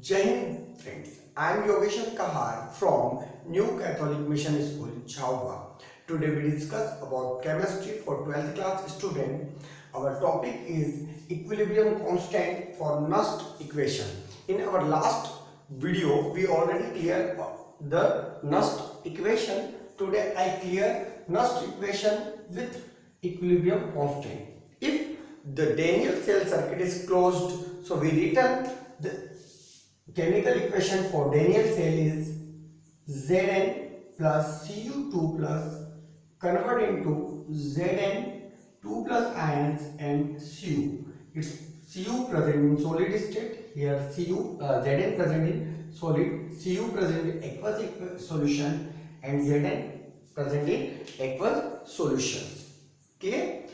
Jai Hind, friends. I am Yogesh Kahar from New Catholic Mission School, Jhavwa. Today we discuss about chemistry for 12th class student. Our topic is equilibrium constant for Nernst equation. In our last video, we already cleared the Nernst equation. Today I clear Nernst equation with equilibrium constant. If the Daniell cell circuit is closed, so we return the chemical equation for Daniell cell is Zn plus Cu2 plus convert into Zn 2 plus ions and Cu. It's Cu present in solid state. Here Zn present in solid, Cu present in aqueous solution and Zn present in aqueous solution. Okay.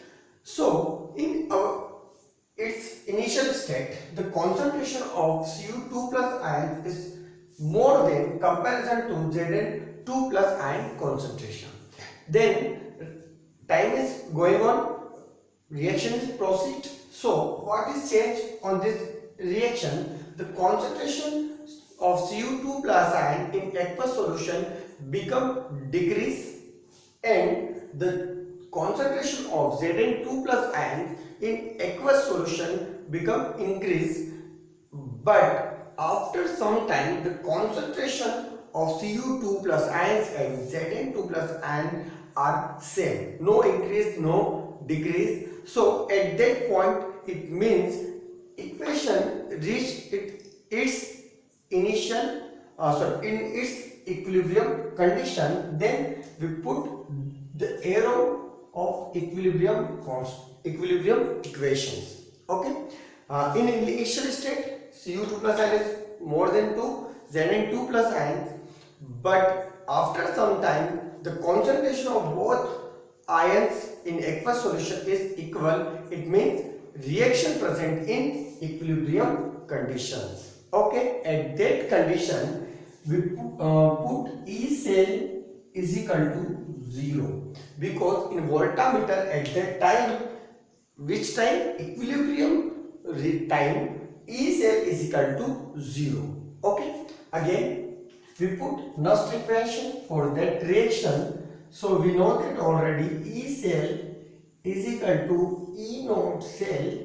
So in our its initial state, the concentration of Cu2 plus ion is more than comparison to Zn2 plus ion concentration. Then time is going on, reaction is proceed. So what is changed on this reaction? The concentration of Cu2 plus ion in aqueous solution become decrease and the concentration of Zn2 plus ion in aqueous solution become increase, but after some time the concentration of Cu2 plus ions and Zn2 plus ion are same, no increase, no decrease. So at that point it means equation reached its initial in its equilibrium condition. Then we put the arrow of equilibrium equations. Okay. In initial state, Cu2 plus ion is more than 2, Zn2 plus ions, but after some time the concentration of both ions in aqueous solution is equal. It means reaction present in equilibrium conditions. Okay. At that condition we put E cell is equal to 0, because in voltmeter at that time, which time? Equilibrium time, E cell is equal to 0. Okay. Again we put Nernst equation for that reaction. So we know that already E cell is equal to E naught cell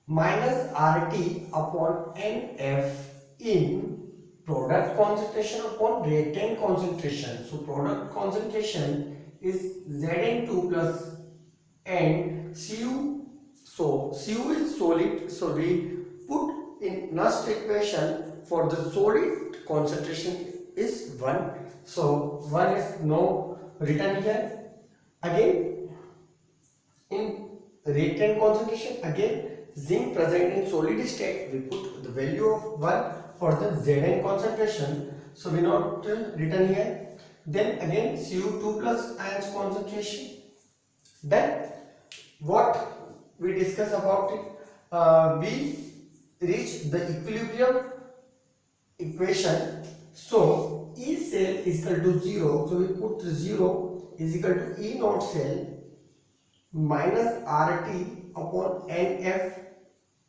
minus RT upon NF in product concentration upon reactant concentration. So product concentration is Zn2 plus and Cu. So Cu is solid. So we put in Nernst equation for the solid concentration is 1. So 1 is no written here. Again in reactant concentration, again zinc present in solid state, we put the value of 1 for the Zn concentration. So we not written here. Then again Cu2 plus ions concentration. Then what we discuss about it? We reach the equilibrium equation. So E cell is equal to 0. So we put 0 is equal to E naught cell minus RT upon NF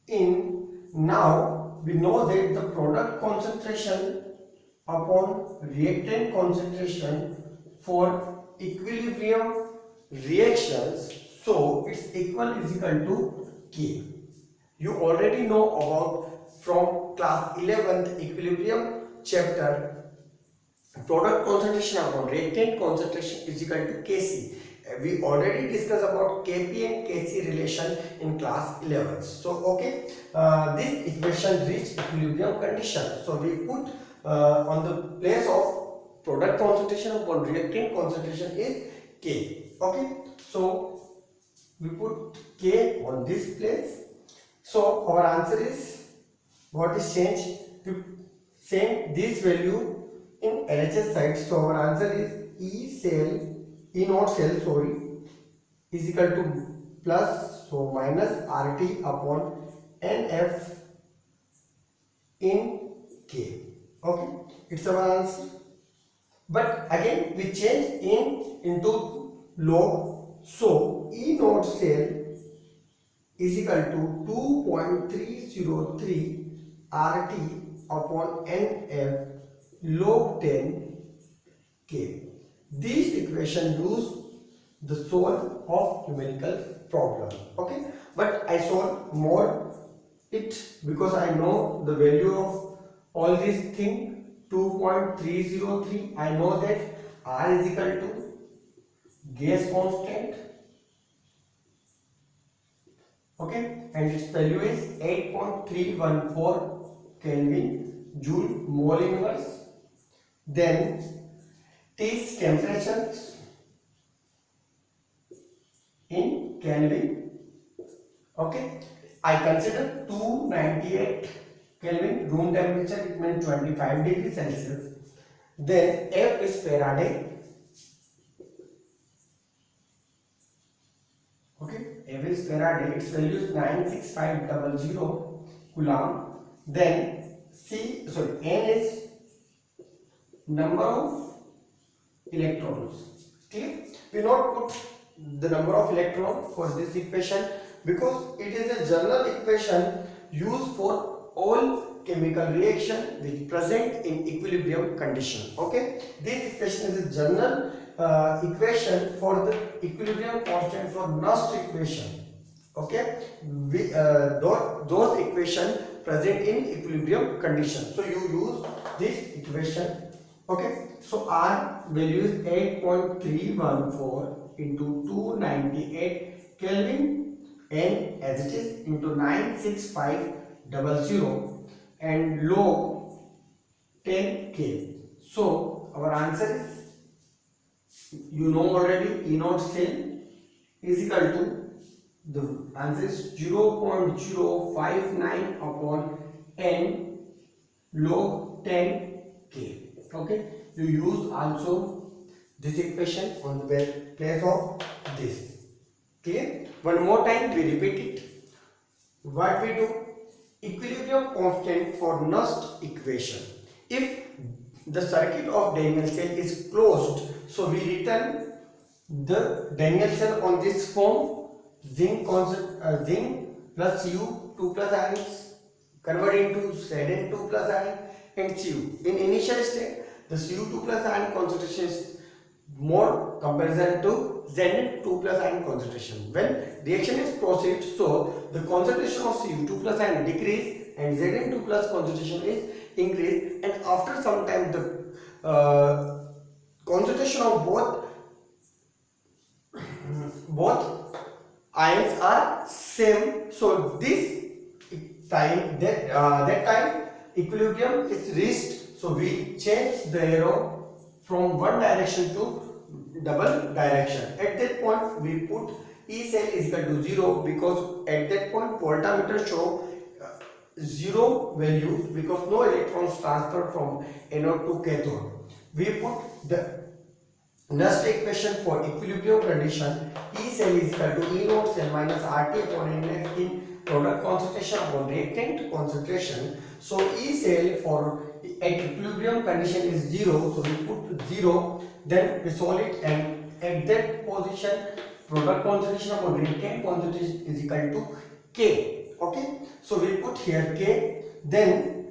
in. Now we know that the product concentration upon reactant concentration for equilibrium reactions, so its equal is equal to K. You already know about from class 11th equilibrium chapter, product concentration upon reactant concentration is equal to Kc. We already discussed about Kp and Kc relation in class 11. So okay, this equation reach equilibrium condition. So we put on the place of product concentration upon reactant concentration is K. Okay, so we put K on this place. So our answer is, what is changed? We send this value in LHS side. So our answer is E naught cell is equal to plus, so minus RT upon NF in K. Okay, it's our answer. But again we change into log. So E naught cell is equal to 2.303 RT upon NF log 10 K. These equation use the solve of numerical problem. Okay, but I solve more it because I know the value of all these thing 2.303. I know that R is equal to gas constant, okay, and its value is 8.314 Kelvin joule mole inverse. Then T is temperature in Kelvin. Okay, I consider 298 Kelvin room temperature, it means 25 degrees Celsius. Then F is Faraday. Okay, F is Faraday, its value is 96500 Coulomb. Then N is number of electrons. Okay, we not put the number of electrons for this equation because it is a general equation used for all chemical reaction which present in equilibrium condition. Okay, this equation is a general equation for the equilibrium constant for Nernst equation. Okay, those equation present in equilibrium condition, so you use this equation. Okay, so R value is 8.314 into 298 Kelvin N as it is into 96500 and log 10 K. So our answer is, you know already, E naught cell is equal to, the answer is 0.059 upon N log 10 K. Okay, you use also this equation on the place of this. Clear? One more time we repeat it. What we do? Equilibrium constant for Nernst equation. If the circuit of Daniell cell is closed, so we return the Daniell cell on this form: zinc plus Cu 2 plus ions convert into Zn2 plus ion and Cu. In initial state, the Cu2 plus ion concentration is more comparison to Zn2 plus ion concentration. When reaction is proceed, so the concentration of Cu2 plus ion decrease and Zn2 plus concentration is increase, and after some time the concentration of both ions are same. So this time that time equilibrium is reached, so we change the arrow from one direction to double direction. At that point we put E cell is equal to 0 because at that point voltmeter show 0 values because no electrons transfer from anode to cathode. We put the Nernst equation for equilibrium condition: E cell is equal to E naught cell minus RT upon NF in product concentration upon reactant concentration. So E cell for at equilibrium condition is 0, so we put 0, then we solve it, and at that position product concentration upon reactant concentration is equal to K. Okay, so we put here K, then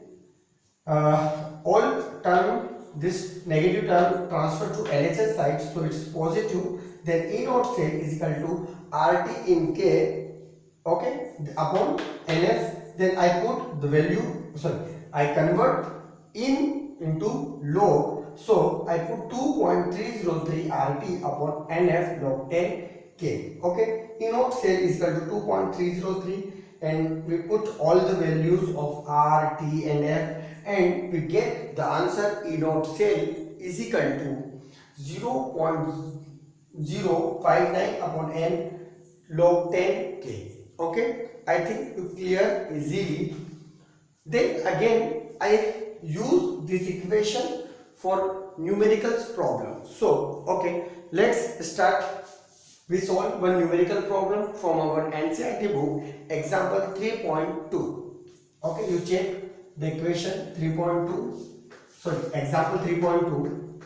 all term, this negative term transfer to LHS side, so it's positive, then E naught cell is equal to RT in K, okay, upon NF. Then I put the value, I convert in into log, so I put 2.303 RT upon NF log 10 K. Okay, E naught cell is equal to 2.303, and we put all the values of R, T and F, and we get the answer: E naught cell is equal to 0.059 upon N log 10 K. Okay, I think you clear easily. Then again I use this equation for numerical problem. So okay, let's start. We solve one numerical problem from our NCERT book, example 3.2. Okay, you check the equation 3.2, example 3.2.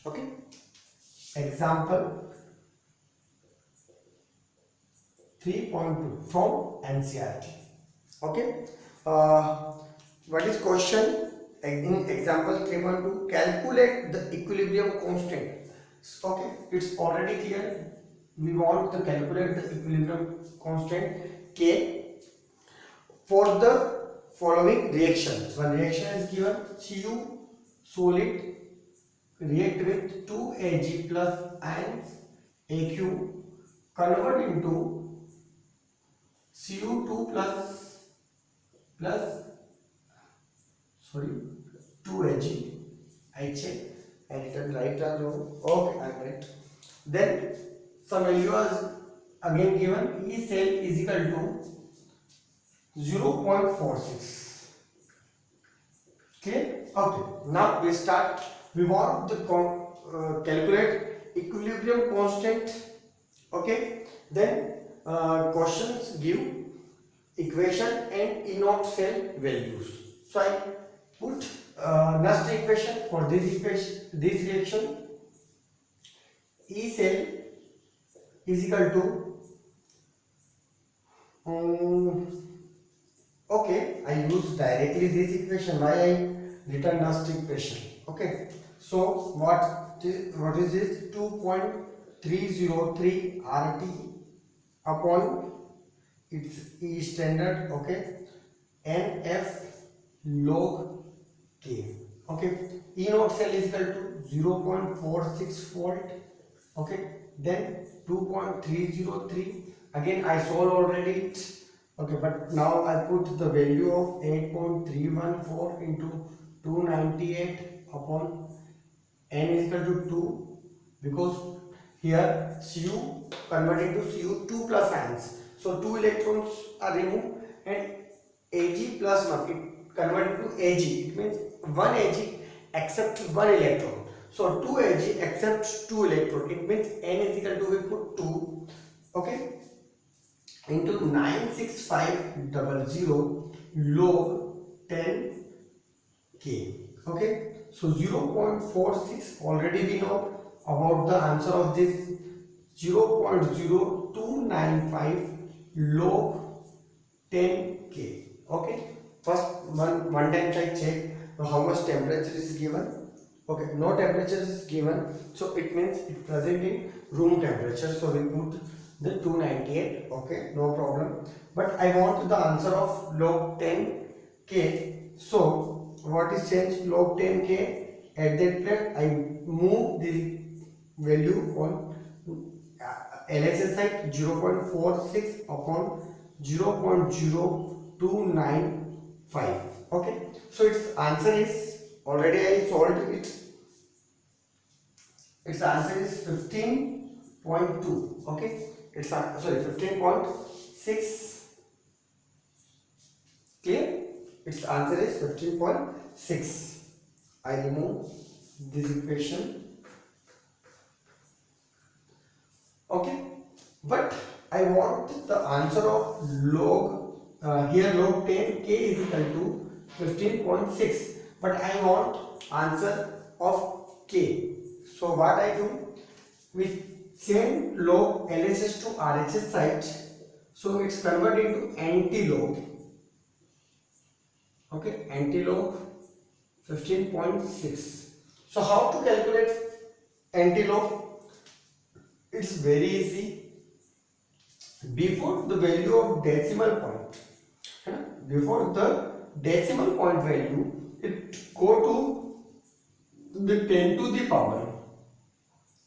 Okay, example 3.2 from NCERT. Okay. What is question? In example 3.2, calculate the equilibrium constant. Okay, it's already clear. We want to calculate the equilibrium constant K for the following reactions. One reaction is given: Cu solid react with 2 Ag plus ions AQ, convert into Cu2 plus 2 Ag. I check. I written right or wrong. Okay, I am right. Then some value is again given. E cell is equal to 0.46. Okay. Okay. Now we start. We want to calculate equilibrium constant. Okay. Then questions give equation and E naught cell values. So I put Nernst equation for this reaction. E cell is equal to okay, I use directly this equation. Why I written Nernst equation? Okay, so what is this? 2.303 RT upon its E standard. Okay, NF log K. Okay, E naught cell is equal to 0.46 volt. Okay, then 2.303. Again I solve already it. Okay, but now I put the value of 8.314 into 298 upon n is equal to 2, because here Cu converted to Cu2 plus ions, so 2 electrons are removed, and Ag plus 1 it converted to Ag. It means 1 Ag accepts 1 electron, so 2 Ag accepts 2 electron. It means n is equal to, we put 2, okay, into 96500 log 10 K. Okay, so 0.46 already we know about the answer of this. 0.0295 log 10 K. Okay, first one time I check how much temperature is given. Okay, no temperature is given, so it means it present in room temperature, so we put the 298. Okay, no problem, but I want the answer of log 10 K. So what is changed? Log 10 K. At that place I move the value on LHS side, 0.46 upon 0.0295. Okay, so its answer is, already I solved it. Its answer is 15.2. Okay, it's sorry, 15.6. Clear? Its answer is 15.6. I remove this equation. Okay, but I want the answer of log here log 10 K is equal to 15.6, but I want answer of K. So what I do, we change log LHS to RHS side, so it's converted into anti-log. Okay, anti-log 15.6. So how to calculate anti-log? It's very easy. Before the value of decimal point, before the decimal point value, it go to the 10 to the power.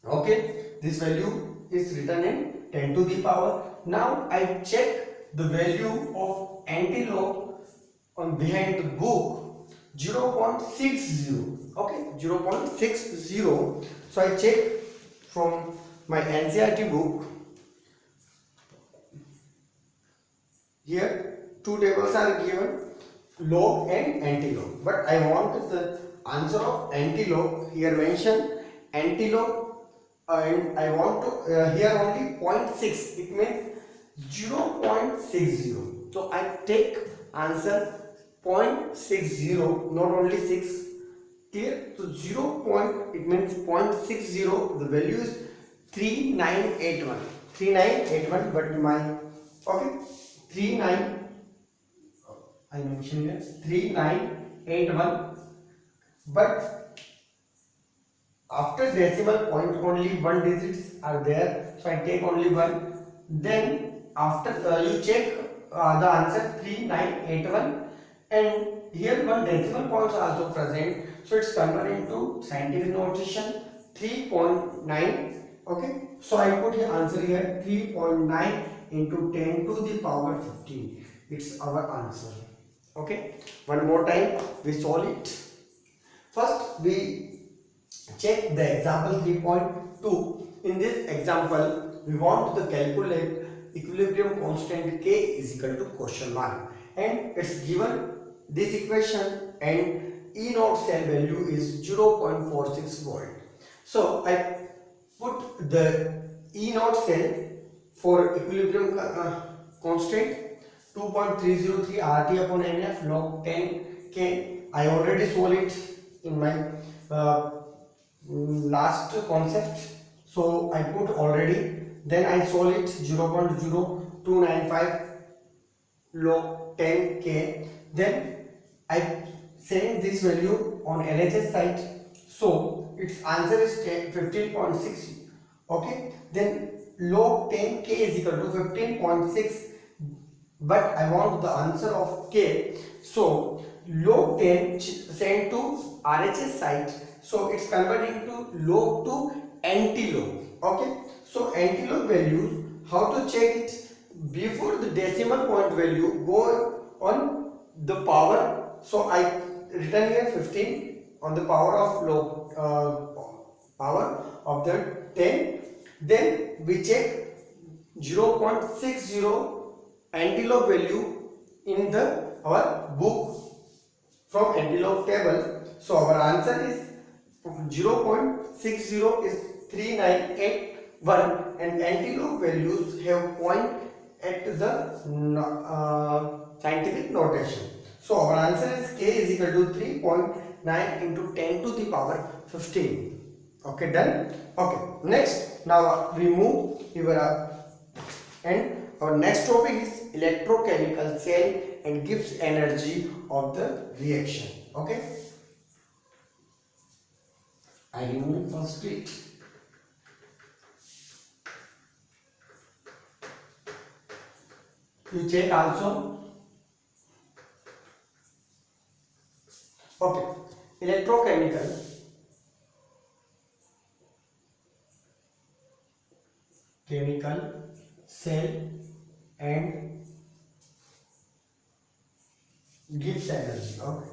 Okay, this value is written in 10 to the power. Now I check the value of anti-log on behind the book, 0.60. Okay, 0.60. So I check from my NCERT book. Here two tables are given, log and anti-log, but I want the answer of anti-log. Here mention anti-log, and I want to here only 0.6. It means 0.60. So I take answer 0.60, not only 6. Clear? So 0. It means 0.60. The value is 3981. 3981, but my Okay, 39, I mentioned here 3981, but after decimal point only one digits are there, so I take only one. Then after you check the answer 3981, and here one decimal points are also present, so it's converted into scientific notation 3.9. Okay, so I put here answer here 3.9 into 10 to the power 15. It's our answer. Okay, one more time we solve it. First we check the example 3.2. In this example, we want to calculate equilibrium constant K is equal to question mark, and it's given this equation, and E naught cell value is 0.46 volt. So I put the E naught cell for equilibrium constant 2.303 RT upon NF log 10 K. I already solved it in my last concept, so I put already. Then I solve it 0.0295 log 10 K. Then I send this value on LHS site, so its answer is 15.6. Okay, then log 10 K is equal to 15.6, but I want the answer of K, so log 10 sent to RHS site, so it's converting to log to anti-log. Okay, so anti-log values, how to check it? Before the decimal point value, go on the power, so I written here 15 on the power of log power of the 10. Then we check 0.60 anti-log value in the our book from anti-log table, so our answer is 0.60 is 3981, and anti-log values have point at the scientific notation, so our answer is K is equal to 3.9 into 10 to the power 15. Okay, done. Okay, next now we move here, and our next topic is electrochemical cell and Gibbs energy of the reaction. Okay, I remove first it. You check also. Okay, electrochemical cell and Gibbs energy. Okay,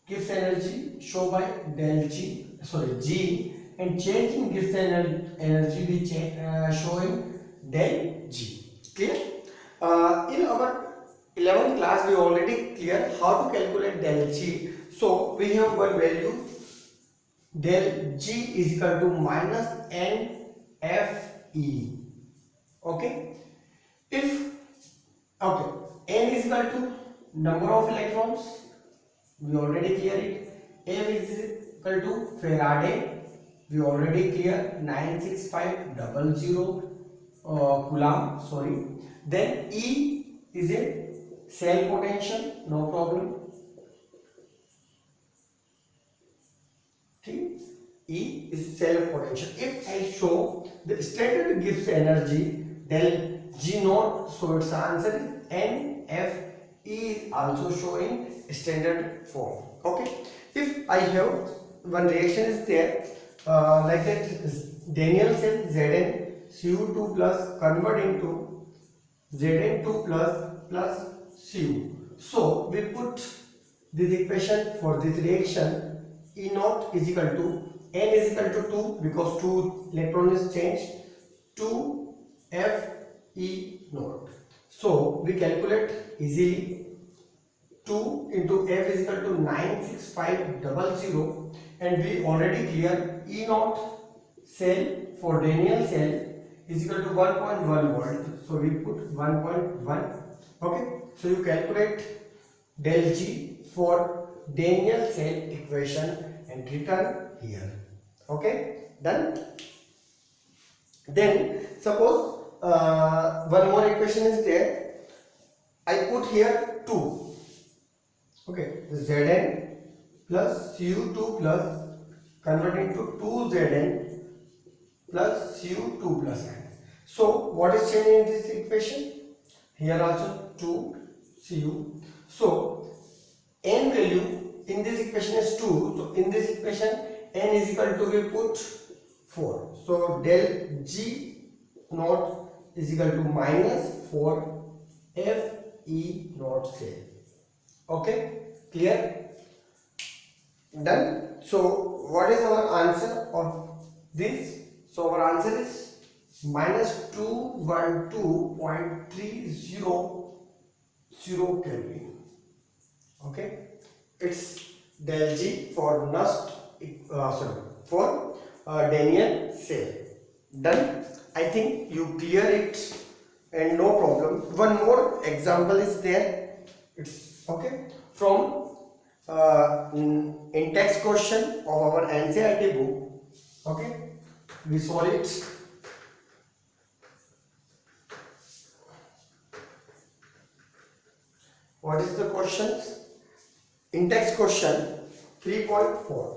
Gibbs energy show by del G, G, and change in Gibbs energy we showing del G. Clear? In our 11th class we already clear how to calculate del G. So we have one value, del G is equal to minus NFE. Okay, if N is equal to number of electrons, we already clear it. F is equal to Faraday, we already clear 96500 Coulomb, sorry. Then E is a cell potential, no problem. E is cell potential. If I show the standard Gibbs energy del G naught, so its answer is NFE is also showing standard form. Okay, if I have one reaction is there like that, Daniell cell Zn Cu2 plus convert into Zn2 plus Cu. So we put this equation for this reaction. E naught is equal to N is equal to 2 because 2 electron is changed to F E naught. So we calculate easily. 2 into F is equal to 96500, and we already clear E naught cell for Daniell cell is equal to 1.1 volt. So we put 1.1. Okay, so you calculate del G for Daniell cell equation and return here. Okay, done. Then suppose one more equation is there. I put here 2. Okay, Zn plus Cu2 plus converting to 2Zn plus Cu2 plus n. So what is changing in this equation? Here also 2 Cu. So n value in this equation is 2. So in this equation n is equal to, we put 4. So del G naught is equal to minus 4 F E naught cell. Okay, clear? Done. So what is our answer of this? So our answer is minus 212.300 Kelvin. Okay, it's del G for Nust, for Daniell cell. Done. I think you clear it and no problem. One more example is there. It's okay from in text question of our NCERT book. Okay, we solve it. What is the question? In text question 3.4.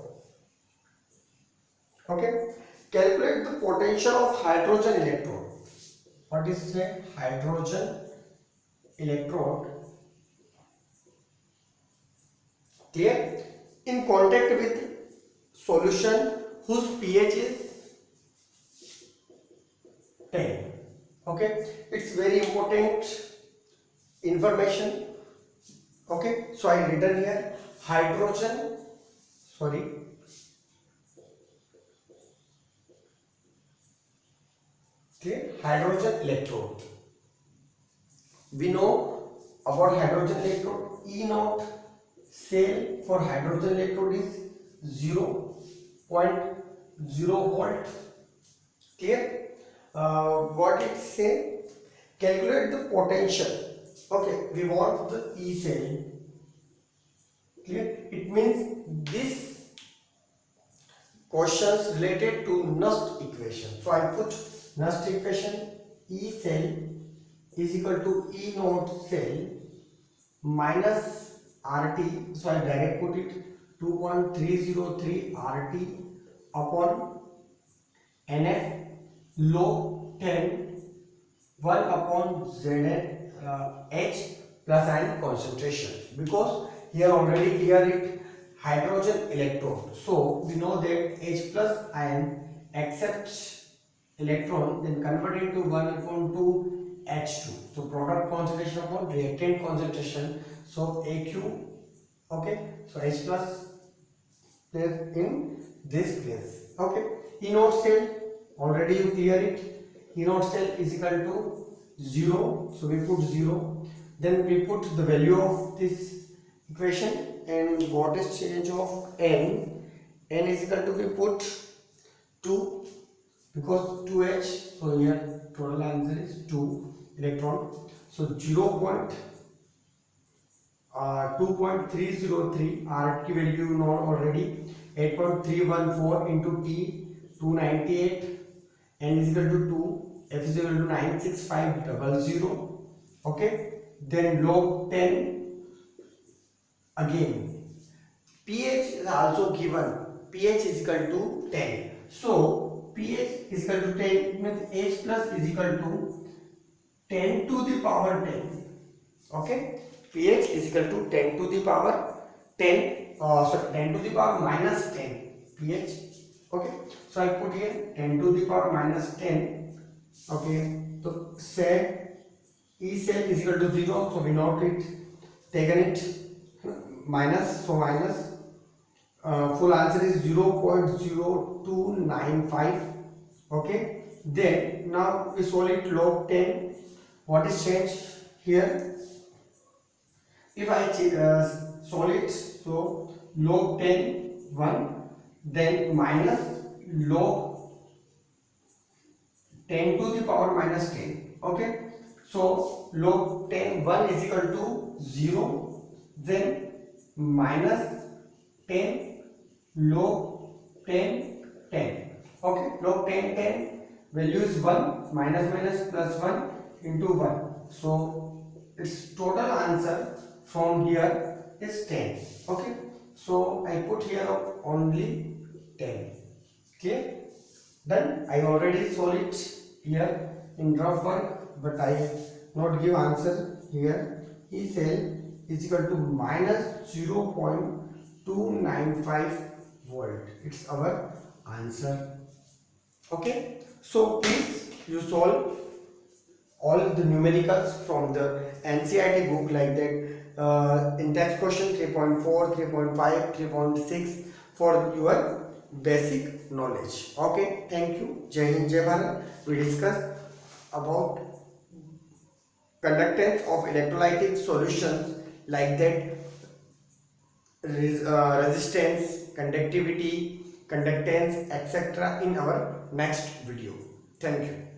Okay, calculate the potential of hydrogen electrode. What is the hydrogen electrode? Clear? In contact with solution whose pH is 10. Okay, it's very important information. Okay, so I written here hydrogen, hydrogen electrode. We know about hydrogen electrode. E naught cell for hydrogen electrode is 0.0 volt. Clear? What it say? Calculate the potential. Okay, we want the E cell. Clear? It means this questions related to Nust equation. So I put Nust equation. E cell is equal to E naught cell minus RT. So I direct put it 2.303 RT upon NF log 10 1 upon Zn H plus ion concentration, because here already clear it hydrogen electrode. So we know that H plus ion accepts electron, then convert into 1 upon 2 H2. So product concentration upon reactant concentration. So AQ. Okay, so H plus place in this place. Okay, E naught cell already you clear it. E naught cell is equal to 0. So we put 0. Then we put the value of this equation and what is change of n. N is equal to, we put 2 because 2H. So here total answer is 2 electron. So 2.303 RT value you know already. 8.314 into T 298. N is equal to 2. F is equal to 96500. Okay, then log 10 again. pH is also given. pH is equal to 10. So pH is equal to 10 means H plus is equal to 10 to the power 10. Okay, pH is equal to 10 to the power 10. 10 to the power minus 10 pH. Okay, so I put here 10 to the power minus 10. Okay, so say E cell is equal to 0, so we note it, taken it minus, so minus, full answer is 0.0295. Okay, then now we solve it log 10. What is changed here? If I solve it, so log 10 1, then minus log 10 to the power minus 10. Okay, so log 10 1 is equal to 0, then minus 10 log 10 10. Okay, log 10 10 value is 1, minus minus plus 1 into 1. So its total answer from here is 10. Okay, so I put here only 10. Clear? Then I already solved it here in rough work, but I not give answer here. E cell is equal to minus 0.295 volt. It's our answer. Okay, so please you solve all the numericals from the NCERT book like that, in text question 3.4, 3.5, 3.6 for your basic knowledge. Okay, thank you. Jai Hind, Jai Bharat. We discuss about conductance of electrolytic solutions like that, resistance, conductivity, conductance, etc. in our next video. Thank you.